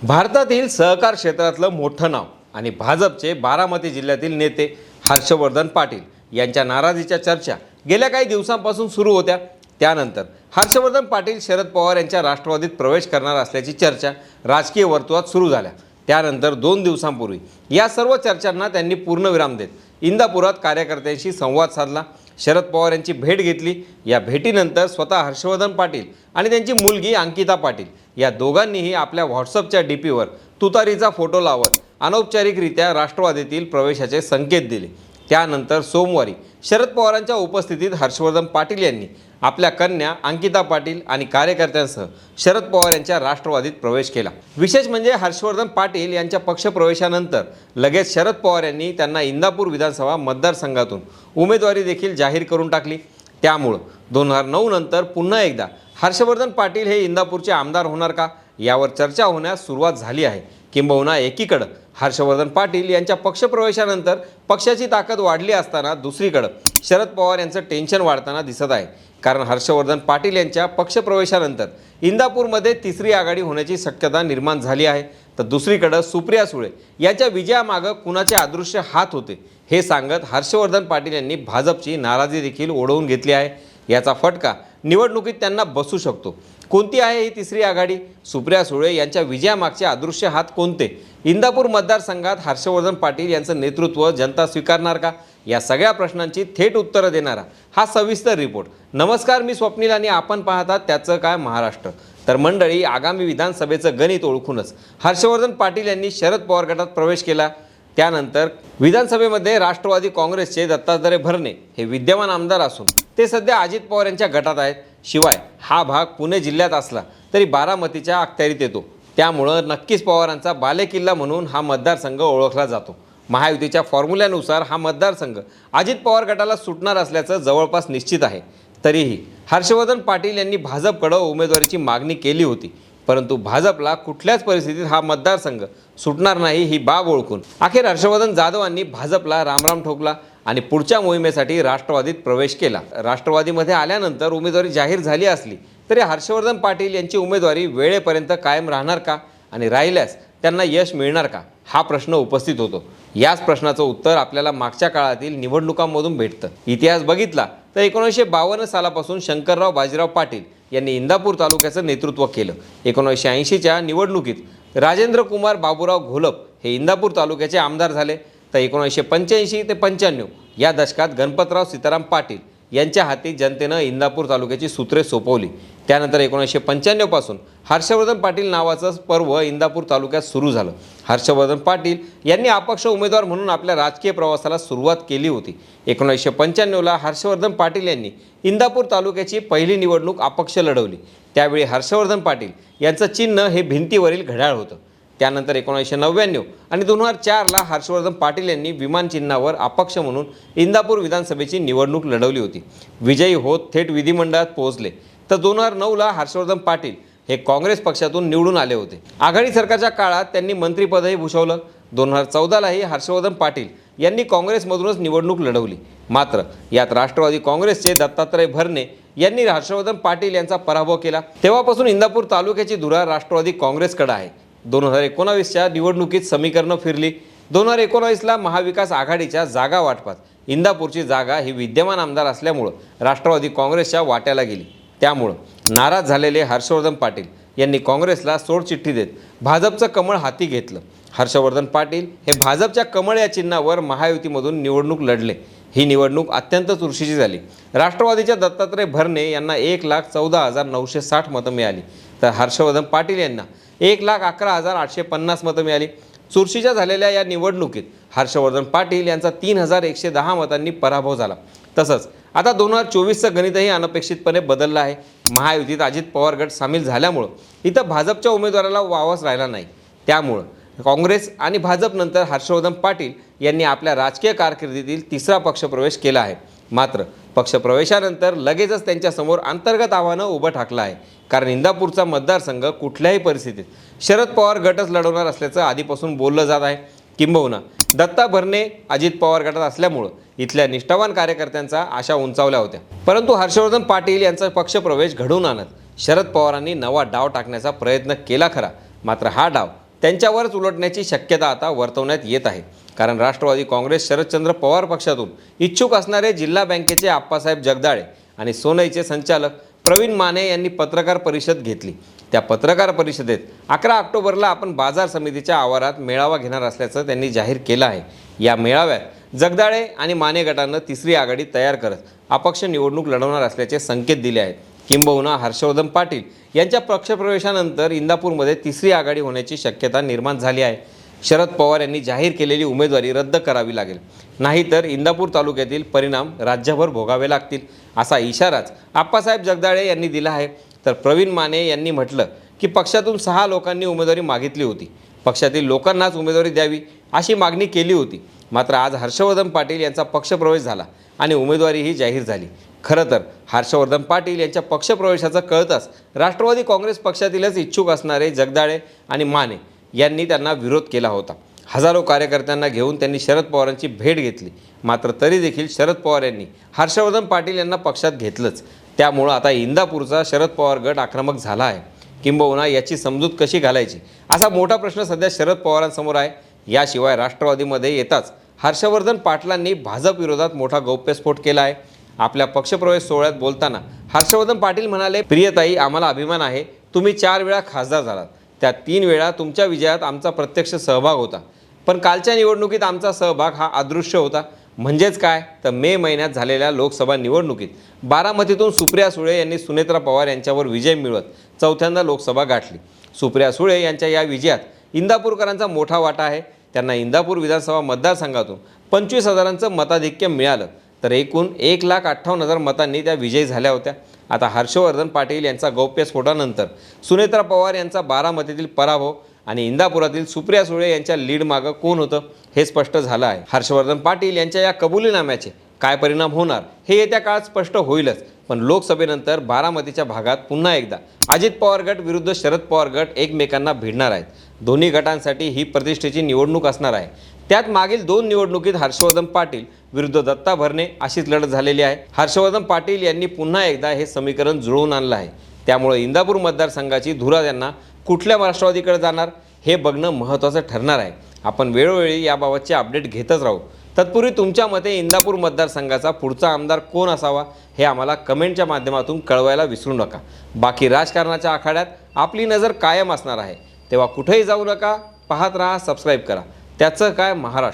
भारतातील सहकार क्षेत्रातलं मोठं नाव आणि भाजपचे बारामती जिल्ह्यातील नेते हर्षवर्धन पाटील यांच्या नाराजीच्या चर्चा गेल्या काही दिवसांपासून सुरू होत्या। त्यानंतर हर्षवर्धन पाटील शरद पवार यांच्या राष्ट्रवादीत प्रवेश करणार असल्याची चर्चा राजकीय वर्तुळात सुरू झाल्या। त्यानंतर 2 दिवसांपूर्वी या सर्व चर्चांना त्यांनी पूर्णविराम देत इंदापुरात कार्यकर्त्यांशी संवाद साधला। शरद पवार यांची भेट घेतली। या भेटीनंतर स्वतः हर्षवर्धन पाटील आणि त्यांची मुलगी अंकिता पाटील या दोघांनीही आपल्या व्हॉट्सअपच्या डीपीवर तुतारीचा फोटो लावत अनौपचारिकरित्या राष्ट्रवादीतील प्रवेशाचे संकेत दिले। त्यानंतर सोमवारी शरद पवारांच्या उपस्थितीत हर्षवर्धन पाटील यांनी आपल्या कन्या अंकिता पाटील आणि कार्यकर्त्यांसह शरद पवार यांच्या राष्ट्रवादीत प्रवेश केला। विशेष म्हणजे हर्षवर्धन पाटील यांच्या पक्षप्रवेशानंतर लगेच शरद पवार यांनी त्यांना इंदापूर विधानसभा मतदारसंघातून उमेदवारी देखील जाहीर करून टाकली। त्यामुळे 2009 नंतर पुन्हा एकदा हर्षवर्धन पाटील हे इंदापूरचे आमदार होणार का यावर चर्चा होण्यास सुरुवात झाली आहे। किंबहुना एकीकडे हर्षवर्धन पाटील यांच्या पक्षप्रवेशानंतर पक्षाची ताकद वाढली असताना दुसरीकडे शरद पवार यांचं टेन्शन वाढताना दिसत आहे। कारण हर्षवर्धन पाटील यांच्या पक्षप्रवेशानंतर इंदापूरमध्ये तिसरी आघाडी होण्याची शक्यता निर्माण झाली आहे। तर दुसरीकडे सुप्रिया सुळे यांच्या विजयामागे कुणाचे अदृश्य हात होते हे सांगत हर्षवर्धन पाटील यांनी भाजपची नाराजी देखील ओढवून घेतली आहे। याचा फटका निवडणुकीत त्यांना बसू शकतो। कोणती आहे ही तिसरी आघाडी? सुप्रिया सुळे यांच्या विजयामागचे अदृश्य हात कोणते? इंदापूर मतदारसंघात हर्षवर्धन पाटील यांचं नेतृत्व जनता स्वीकारणार का? या सगळ्या प्रश्नांची थेट उत्तरं देणारा हा सविस्तर रिपोर्ट। नमस्कार, मी स्वप्नील आणि आपण पाहतात त्याचं काय महाराष्ट्र। तर मंडळी, आगामी विधानसभेचं गणित ओळखूनच हर्षवर्धन पाटील यांनी शरद पवार गटात प्रवेश केला। त्यानंतर विधानसभेमध्ये राष्ट्रवादी काँग्रेसचे दत्तात्रय भरणे हे विद्यमान आमदार असून ते सध्या अजित पवार यांच्या गटात आहेत। शिवाय हा भाग पुणे जिल्ह्यात असला तरी बारामतीच्या अखत्यारीत येतो। त्यामुळे नक्कीच पवारांचा बालेकिल्ला म्हणून हा मतदारसंघ ओळखला जातो। महायुतीच्या फॉर्म्युल्यानुसार हा मतदारसंघ अजित पवार गटाला सुटणार असल्याचं जवळपास निश्चित आहे। तरीही हर्षवर्धन पाटील यांनी भाजपकडे उमेदवारीची मागणी केली होती, परंतु भाजपला कुठल्याच परिस्थितीत हा मतदारसंघ सुटणार नाही ही बाब ओळखून अखेर हर्षवर्धन जाधवांनी भाजपला रामराम ठोकला आणि पुढच्या मोहिमेसाठी राष्ट्रवादीत प्रवेश केला। राष्ट्रवादीमध्ये आल्यानंतर उमेदवारी जाहीर झाली असली तरी हर्षवर्धन पाटील यांची उमेदवारी वेळेपर्यंत कायम राहणार का आणि राहिल्यास त्यांना यश मिळणार का हा प्रश्न उपस्थित होतो। याच प्रश्नाचं उत्तर आपल्याला मागच्या काळातील निवडणुकांमधून भेटतं। इतिहास बघितला तर 1952 सालापासून शंकरराव बाजीराव पाटील यांनी इंदापूर तालुक्याचं नेतृत्व केलं। 1980च्या निवडणुकीत राजेंद्र कुमार बाबूराव घोलप हे इंदापूर तालुक्याचे आमदार झाले। तर 1985 ते 95 या दशकात गणपतराव सीताराम पाटील यांच्या हाती जनतेनं इंदापूर तालुक्याची सूत्रे सोपवली। त्यानंतर 1995 पासून हर्षवर्धन पाटील नावाचं पर्व इंदापूर तालुक्यात सुरू झालं। हर्षवर्धन पाटील यांनी अपक्ष उमेदवार म्हणून आपल्या राजकीय प्रवासाला सुरुवात केली होती। 1995ला हर्षवर्धन पाटील यांनी इंदापूर तालुक्याची पहिली निवडणूक अपक्ष लढवली। त्यावेळी हर्षवर्धन पाटील यांचं चिन्ह हे भिंतीवरील घड्याळ होतं। त्यानंतर 1999 आणि 2004ला हर्षवर्धन पाटील यांनी विमान चिन्हावर अपक्ष म्हणून इंदापूर विधानसभेची निवडणूक लढवली होती। विजयी होत थेट विधिमंडळात पोहोचले। तर 2009ला हर्षवर्धन पाटील हे काँग्रेस पक्षातून निवडून आले होते। आघाडी सरकारच्या काळात त्यांनी मंत्रिपदही भूषवलं। 2014लाही हर्षवर्धन पाटील यांनी काँग्रेसमधूनच निवडणूक लढवली। मात्र यात राष्ट्रवादी काँग्रेसचे दत्तात्रय भरणे यांनी हर्षवर्धन पाटील यांचा पराभव केला। तेव्हापासून इंदापूर तालुक्याची धुरा राष्ट्रवादी काँग्रेसकडे आहे। 2019च्या निवडणुकीत समीकरणं फिरली। 2019ला महाविकास आघाडीच्या जागा वाटपात इंदापूरची जागा ही विद्यमान आमदार असल्यामुळं राष्ट्रवादी काँग्रेसच्या वाट्याला गेली। त्यामुळं नाराज झालेले हर्षवर्धन पाटील यांनी काँग्रेसला सोडचिठ्ठी देत भाजपचं कमळ हाती घेतलं। हर्षवर्धन पाटील हे भाजपच्या कमळ या चिन्हावर महायुतीमधून निवडणूक लढले। ही निवडणूक अत्यंत चुरशीची झाली। राष्ट्रवादीच्या दत्तात्रय भरणे यांना 1,14,960 मतं मिळाली, तर हर्षवर्धन पाटील यांना 1,11,850 मतं मिळाली। चुरशीच्या झालेल्या या निवडणुकीत हर्षवर्धन पाटील यांचा 3,110 मतांनी पराभव झाला। तसंच आता 2024चं गणितही अनपेक्षितपणे बदललं आहे। महायुतीत अजित पवार गट सामील झाल्यामुळं इथं भाजपच्या उमेदवाराला वावच राहिला नाही। त्यामुळं काँग्रेस आणि भाजपनंतर हर्षवर्धन पाटील यांनी आपल्या राजकीय कारकिर्दीतील तिसरा पक्षप्रवेश केला आहे। मात्र पक्षप्रवेशानंतर लगेचच त्यांच्यासमोर अंतर्गत आव्हानं उभं ठाकलं आहे। कारण इंदापूरचा मतदारसंघ कुठल्याही परिस्थितीत शरद पवार गटच लढवणार असल्याचं आधीपासून बोललं जात आहे। किंबहुना दत्ता भरणे अजित पवार गटात असल्यामुळं इथल्या निष्ठावान कार्यकर्त्यांचा आशा उंचावल्या होत्या। परंतु हर्षवर्धन पाटील यांचा पक्षप्रवेश घडवून आणत शरद पवारांनी नवा डाव टाकण्याचा प्रयत्न केला खरा, मात्र हा डाव त्यांच्यावरच उलटण्याची शक्यता आता वर्तवण्यात येत आहे. कारण राष्ट्रवादी काँग्रेस शरदचंद्र पवार पक्षातून इच्छुक असणारे जिल्हा बँकेचे आप्पासाहेब जगदाळे आणि सोनईचे संचालक प्रवीण माने यांनी पत्रकार परिषद घेतली. त्या पत्रकार परिषदेत 11 ऑक्टोबरला आपण बाजार समितीच्या आवारात मेळावा घेणार असल्याचं त्यांनी जाहीर केलं आहे. या मेळाव्यात जगदाळे आणि माने गटानं तिसरी आघाडी तयार करत अपक्ष निवडणूक लढवणार असल्याचे संकेत दिले आहेत. किंबहुना हर्षवर्धन पाटील यांच्या पक्षप्रवेशानंतर इंदापूरमध्ये तिसरी आघाडी होण्याची शक्यता निर्माण झाली आहे. शरद पवार यांनी जाहीर केलेली उमेदवारी रद्द करावी लागेल, नाहीतर इंदापूर तालुक्यातील परिणाम राज्यभर भोगावे लागतील, असा इशाराच आप्पासाहेब जगदाळे यांनी दिला आहे. तर प्रवीण माने यांनी म्हटलं की पक्षातून 6 लोकांनी उमेदवारी मागितली होती. पक्षातील लोकांनाच उमेदवारी द्यावी अशी मागणी केली होती. मात्र आज हर्षवर्धन पाटील यांचा पक्षप्रवेश झाला आणि उमेदवारीही जाहीर झाली. खरं तर हर्षवर्धन पाटील यांच्या पक्षप्रवेशाचं कळताच राष्ट्रवादी काँग्रेस पक्षातीलच इच्छुक असणारे जगदाळे आणि माने यांनी त्यांना विरोध केला होता. हजारो कार्यकर्त्यांना घेऊन त्यांनी शरद पवारांची भेट घेतली. मात्र तरी देखील शरद पवार यांनी हर्षवर्धन पाटील यांना पक्षात घेतलंच. त्यामुळं आता इंदापूरचा शरद पवार गट आक्रमक झाला आहे. किंबहुना याची समजूत कशी घालायची असा मोठा प्रश्न सध्या शरद पवारांसमोर आहे. याशिवाय राष्ट्रवादीमध्ये येताच हर्षवर्धन पाटलांनी भाजप विरोधात मोठा गौप्यस्फोट केला आहे. आपल्या पक्षप्रवेश सोहळ्यात बोलताना हर्षवर्धन पाटील म्हणाले, प्रियताई, आम्हाला अभिमान आहे. तुम्ही 4 वेळा खासदार झालात. त्या 3 वेळा तुमच्या विजयात आमचा प्रत्यक्ष सहभाग होता. पण कालच्या निवडणुकीत आमचा सहभाग हा अदृश्य होता. म्हणजेच काय तर मे महिन्यात झालेल्या लोकसभा निवडणुकीत बारामतीतून सुप्रिया सुळे यांनी सुनेत्रा पवार यांच्यावर विजय मिळवत चौथ्यांदा लोकसभा गाठली. सुप्रिया सुळे यांच्या या विजयात इंदापूरकरांचा मोठा वाटा आहे. त्यांना इंदापूर विधानसभा मतदारसंघातून 25,000चं मताधिक्य मिळालं, तर एकूण 1,58,000 मतांनी त्या विजयी झाल्या होत्या. आता हर्षवर्धन पाटील यांचा गौप्यस्फोटानंतर सुनेत्रा पवार यांचा बारामतीतील पराभव आणि इंदापुरातील सुप्रिया सुळे यांच्या लीड मागं कोण होतं हे स्पष्ट झालं आहे. हर्षवर्धन पाटील यांच्या या कबुलीनाम्याचे काय परिणाम होणार हे येत्या काळात स्पष्ट होईलच. पण लोकसभेनंतर बारामतीच्या भागात पुन्हा एकदा अजित पवार गट विरुद्ध शरद पवार गट एकमेकांना भिडणार आहेत. दोन्ही गटांसाठी ही प्रतिष्ठेची निवडणूक असणार आहे. त्यात मागील 2 निवडणुकीत हर्षवर्धन पाटील विरुद्ध दत्ता भरणे अशीच लढत झालेली आहे. हर्षवर्धन पाटील यांनी पुन्हा एकदा हे समीकरण जुळवून आणलं आहे. त्यामुळे इंदापूर मतदारसंघाची धुरा त्यांना कुठल्या राष्ट्रवादीकडे जाणार हे बघणं महत्त्वाचं ठरणार आहे. आपण वेळोवेळी याबाबतचे अपडेट घेतच राहू. तत्पूर्वी तुमच्या मते इंदापूर मतदारसंघाचा पुढचा आमदार कोण असावा हे आम्हाला कमेंटच्या माध्यमातून कळवायला विसरू नका. बाकी राजकारणाच्या आखाड्यात आपली नजर कायम असणार आहे. तेव्हा कुठेही जाऊ नका. पाहत राहा, सबस्क्राईब करा. त्याचं काय महाराष्ट्र.